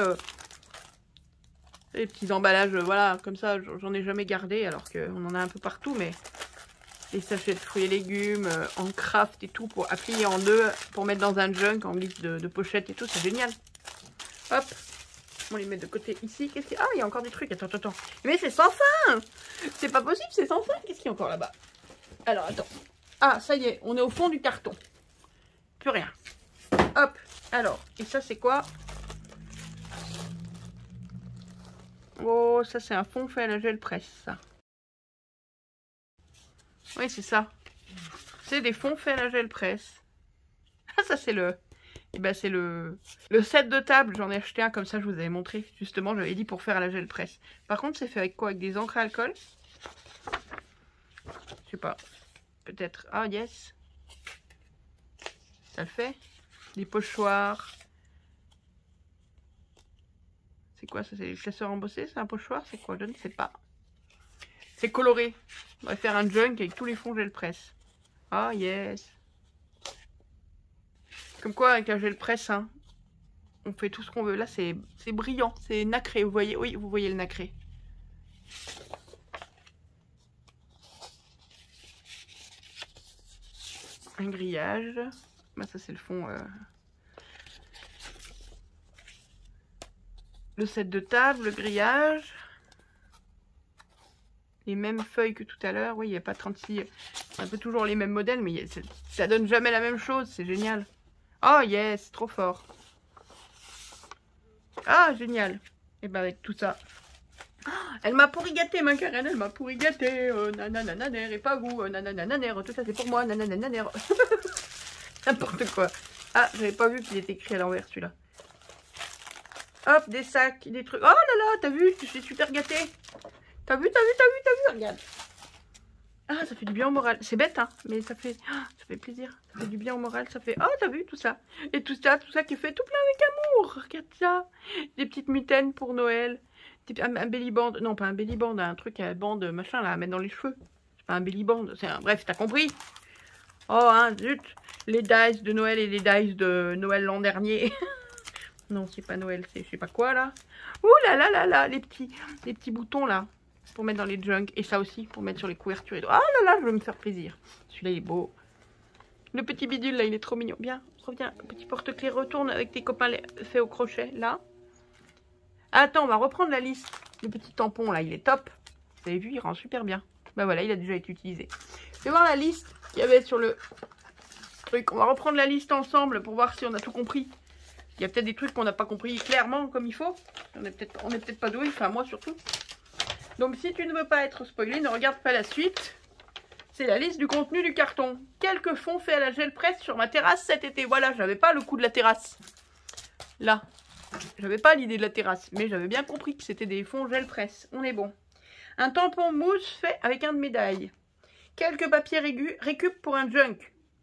[SPEAKER 1] Les petits emballages, voilà, comme ça, j'en ai jamais gardé, alors qu'on en a un peu partout, mais les sachets de fruits et légumes, en craft et tout, pour plier en deux, pour mettre dans un junk en guise de pochette et tout, c'est génial. Hop, on les met de côté ici. Qu'est-ce qu'il y a? Ah, il y a encore des trucs, attends. Mais c'est sans fin! C'est pas possible, c'est sans fin! Qu'est-ce qu'il y a encore là-bas? Alors, attends. Ah, ça y est, on est au fond du carton. Plus rien. Hop, alors, et ça c'est quoi? Oh, ça c'est un fond fait à la gel presse, ça. Oui, c'est ça. C'est des fonds faits à la gel presse. Ah, ça c'est le... Ben, c'est le set de table. J'en ai acheté un comme ça, je vous avais montré. Justement, j'avais dit pour faire à la gel presse. Par contre, c'est fait avec quoi? Avec des encres à alcool? Je sais pas. Peut-être. Ah, yes. Ça le fait. Des pochoirs. C'est quoi ça? C'est des classeurs embossés? C'est un pochoir? C'est quoi? Je ne sais pas. C'est coloré. On va faire un junk avec tous les fonds gel presse. Ah, yes. Comme quoi, avec un gel presse, hein, on fait tout ce qu'on veut. Là, c'est brillant. C'est nacré, vous voyez? Oui, vous voyez le nacré. Un grillage. Bah, ça, c'est le fond... Le set de table, le grillage. Les mêmes feuilles que tout à l'heure. Oui, il n'y a pas 36. C'est un peu toujours les mêmes modèles, mais ça donne jamais la même chose. C'est génial. Oh yes, trop fort. Ah, génial. Et ben avec tout ça. Oh, elle m'a pourri gâté, ma Karen. Elle m'a pourri gâté. Nananananer, et pas vous. Nananananer. Tout ça, c'est pour moi. Nananananer. N'importe quoi. Ah, j'avais pas vu qu'il était écrit à l'envers, celui-là. Hop, des sacs, des trucs. Oh là là, t'as vu? Je suis super gâtée. T'as vu, regarde. Ah, ça fait du bien au moral. C'est bête, hein, mais ça fait plaisir. Ça fait du bien au moral, ça fait... Oh, t'as vu, tout ça. Et tout ça qui est fait tout plein avec amour. Regarde ça. Des petites mitaines pour Noël. Un bellyband. Non, pas un bellyband, un truc à bande, machin, là, à mettre dans les cheveux. C'est pas un bellyband, c'est un... Bref, t'as compris. Oh, hein, zut. Les dice de Noël et les dice de Noël l'an dernier. Non, c'est pas Noël, c'est je sais pas quoi, là. Ouh là là là là, les petits boutons, là. Pour mettre dans les junks. Et ça aussi, pour mettre sur les couvertures. Et... Oh là là, je veux me faire plaisir. Celui-là, il est beau. Le petit bidule, là, il est trop mignon. Bien, reviens. Le petit porte-clés, retourne avec tes copains faits au crochet, là. Attends, on va reprendre la liste. Le petit tampon, là, il est top. Vous avez vu, il rend super bien. Bah voilà, il a déjà été utilisé. Je vais voir la liste qu'il y avait sur le truc. On va reprendre la liste ensemble pour voir si on a tout compris. Il y a peut-être des trucs qu'on n'a pas compris clairement comme il faut. On est peut-être pas doué, enfin moi surtout. Donc si tu ne veux pas être spoilé, ne regarde pas la suite. C'est la liste du contenu du carton. Quelques fonds faits à la gel presse sur ma terrasse cet été. Voilà, j'avais pas le coup de la terrasse. Là, j'avais pas l'idée de la terrasse, mais j'avais bien compris que c'était des fonds gel presse. On est bon. Un tampon mousse fait avec un de médailles. Quelques papiers récup pour un junk.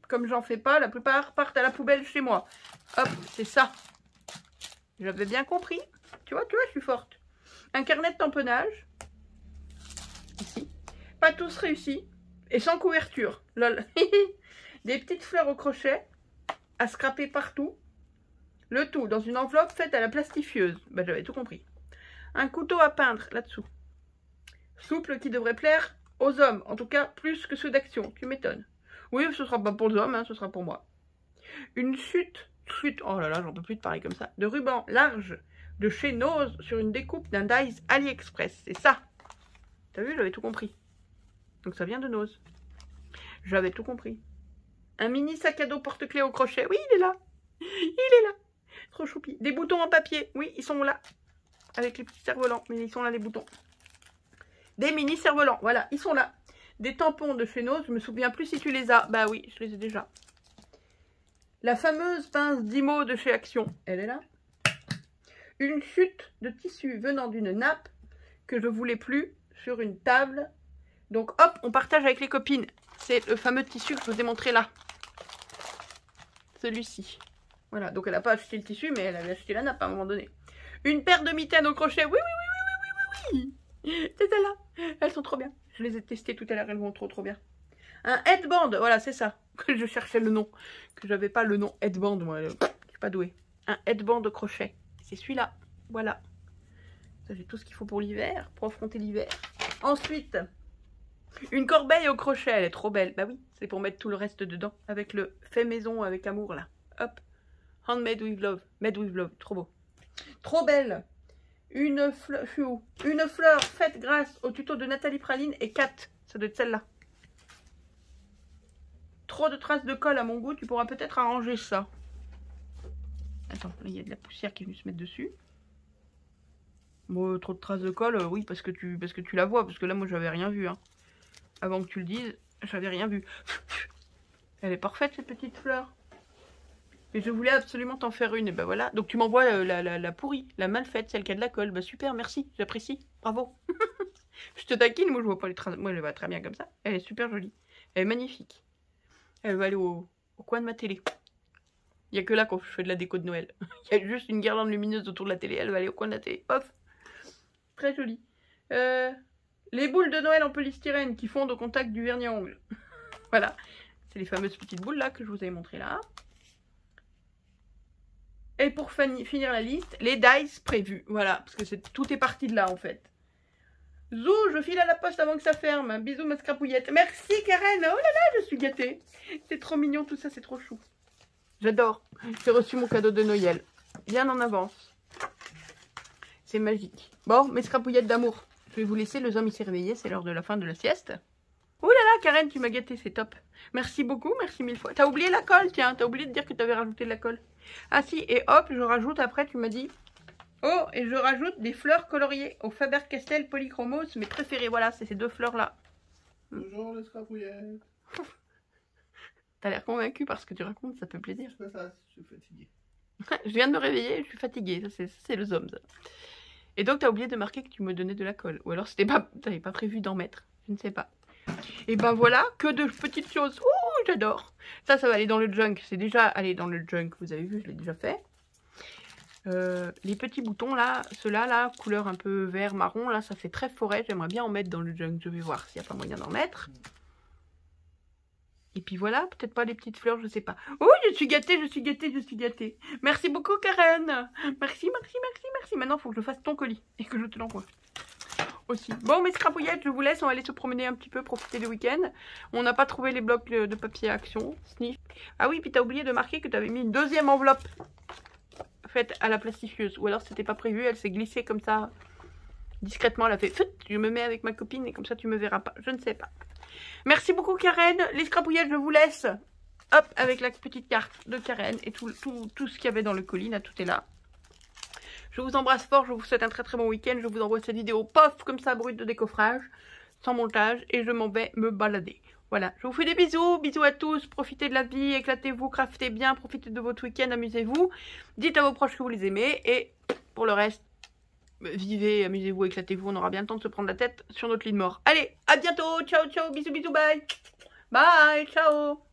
[SPEAKER 1] Comme j'en fais pas, la plupart partent à la poubelle chez moi. Hop, c'est ça. J'avais bien compris. Tu vois, je suis forte. Un carnet de tamponnage. Ici. Pas tous réussis. Et sans couverture. Lol. Des petites fleurs au crochet. À scraper partout. Le tout dans une enveloppe faite à la plastifieuse. Bah, j'avais tout compris. Un couteau à peindre là-dessous. Souple qui devrait plaire aux hommes. En tout cas, plus que ceux d'Action. Tu m'étonnes. Oui, ce sera pas pour les hommes, hein, ce sera pour moi. Une chute, oh là là, j'en peux plus de parler comme ça, de ruban large de chez Nose sur une découpe d'un dies AliExpress. C'est ça. T'as vu, j'avais tout compris. Donc ça vient de Nose. J'avais tout compris. Un mini sac à dos porte-clés au crochet. Oui, il est là. Il est là. Trop choupi. Des boutons en papier. Oui, ils sont là. Avec les petits cerfs-volants. Mais ils sont là, les boutons. Des mini cerfs-volants. Voilà, ils sont là. Des tampons de chez Nose, je me souviens plus si tu les as. Bah oui, je les ai déjà. La fameuse pince Dymo de chez Action, elle est là. Une chute de tissu venant d'une nappe que je voulais plus sur une table. Donc hop, on partage avec les copines. C'est le fameux tissu que je vous ai montré là. Celui-ci. Voilà, donc elle n'a pas acheté le tissu, mais elle avait acheté la nappe à un moment donné. Une paire de mitaines au crochet. Oui, oui, oui, oui, oui, oui, oui. C'est celle-là. Elles sont trop bien. Je les ai testées tout à l'heure, elles vont trop bien. Un headband, voilà, c'est ça. Que je cherchais le nom. Que j'avais pas le nom headband, moi. Je suis pas douée. Un headband de crochet. C'est celui-là. Voilà. Ça, j'ai tout ce qu'il faut pour l'hiver, pour affronter l'hiver. Ensuite, une corbeille au crochet. Elle est trop belle. Bah oui, c'est pour mettre tout le reste dedans. Avec le fait maison, avec amour, là. Hop. Handmade with love. Made with love. Trop beau. Trop belle. Une fleur faite grâce au tuto de Nathalie Praline et Kat. Ça doit être celle-là. Trop de traces de colle à mon goût. Tu pourras peut-être arranger ça. Attends, là, il y a de la poussière qui est venue se mettre dessus. Bon, trop de traces de colle, oui, parce que tu la vois. Parce que là, moi, j'avais rien vu. Hein. Avant que tu le dises, j'avais rien vu. Elle est parfaite, cette petite fleur. Mais je voulais absolument t'en faire une. Et ben voilà. Donc tu m'envoies la pourrie, la mal faite, celle qui a de la colle. Bah super, merci, j'apprécie. Bravo. Je te taquine, moi je vois pas les traces. Moi elle va très bien comme ça. Elle est super jolie. Elle est magnifique. Elle va aller au coin de ma télé. Il n'y a que là quand je fais de la déco de Noël. Il y a juste une guirlande lumineuse autour de la télé. Elle va aller au coin de la télé. Hop. Très jolie. Les boules de Noël en polystyrène qui fondent au contact du vernis à ongles. Voilà. C'est les fameuses petites boules là que je vous avais montrées là. Et pour finir la liste, les dice prévus. Voilà, parce que tout est parti de là en fait. Zou, je file à la poste avant que ça ferme. Bisous ma scrapouillette. Merci Karen. Oh là là, je suis gâtée. C'est trop mignon tout ça, c'est trop chou. J'adore. J'ai reçu mon cadeau de Noël. Bien en avance. C'est magique. Bon, mes scrapouillettes d'amour. Je vais vous laisser, le homme il s'est réveillé, c'est l'heure de la fin de la sieste. Ouh là là, Karen, tu m'as gâté, c'est top. Merci beaucoup, merci mille fois. T'as oublié la colle, tiens, t'as oublié de dire que t'avais rajouté de la colle. Ah si, et hop, je rajoute après, tu m'as dit... Oh, et je rajoute des fleurs coloriées au Faber-Castell Polychromos, mes préférés. Voilà, c'est ces deux fleurs-là.
[SPEAKER 2] Toujours les scrapouillettes.
[SPEAKER 1] T'as l'air convaincu parce que tu racontes, ça fait plaisir.
[SPEAKER 2] C'est ça, je suis fatiguée.
[SPEAKER 1] Je viens de me réveiller, je suis fatiguée. Ça, c'est le zombie. Et donc, t'as oublié de marquer que tu me donnais de la colle. Ou alors, t'avais pas prévu d'en mettre. Je ne sais pas. Et ben voilà, que de petites choses. Ouh, j'adore. Ça va aller dans le junk. C'est déjà allé dans le junk. Vous avez vu, je l'ai déjà fait. Les petits boutons là, ceux-là, là, couleur un peu vert, marron, là, ça fait très forêt. J'aimerais bien en mettre dans le junk. Je vais voir s'il n'y a pas moyen d'en mettre. Et puis voilà, peut-être pas les petites fleurs, je sais pas. Oh, je suis gâtée, je suis gâtée, je suis gâtée. Merci beaucoup, Karen. Merci, merci, merci, merci. Maintenant, il faut que je fasse ton colis et que je te l'envoie. Aussi. Bon, mes scrapouillettes, je vous laisse. On va aller se promener un petit peu, profiter du week-end. On n'a pas trouvé les blocs de papier Action. Sniff. Ah oui, puis t'as oublié de marquer que tu avais mis une deuxième enveloppe faite à la plastifieuse. Ou alors, c'était pas prévu, elle s'est glissée comme ça. Discrètement, elle a fait... Je me mets avec ma copine et comme ça, tu me verras pas. Je ne sais pas. Merci beaucoup, Karen. Les scrapouillettes, je vous laisse. Hop, avec la petite carte de Karen et tout ce qu'il y avait dans le colis. Là, tout est là. Je vous embrasse fort. Je vous souhaite un très très bon week-end. Je vous envoie cette vidéo, pof, comme ça, brute de décoffrage, sans montage. Et je m'en vais me balader. Voilà, je vous fais des bisous. Bisous à tous. Profitez de la vie. Éclatez-vous, craftez bien. Profitez de votre week-end. Amusez-vous. Dites à vos proches que vous les aimez. Et pour le reste, vivez, amusez-vous, éclatez-vous, on aura bien le temps de se prendre la tête sur notre lit de mort. Allez, à bientôt, ciao, ciao, bisous, bisous, bye. Bye, ciao.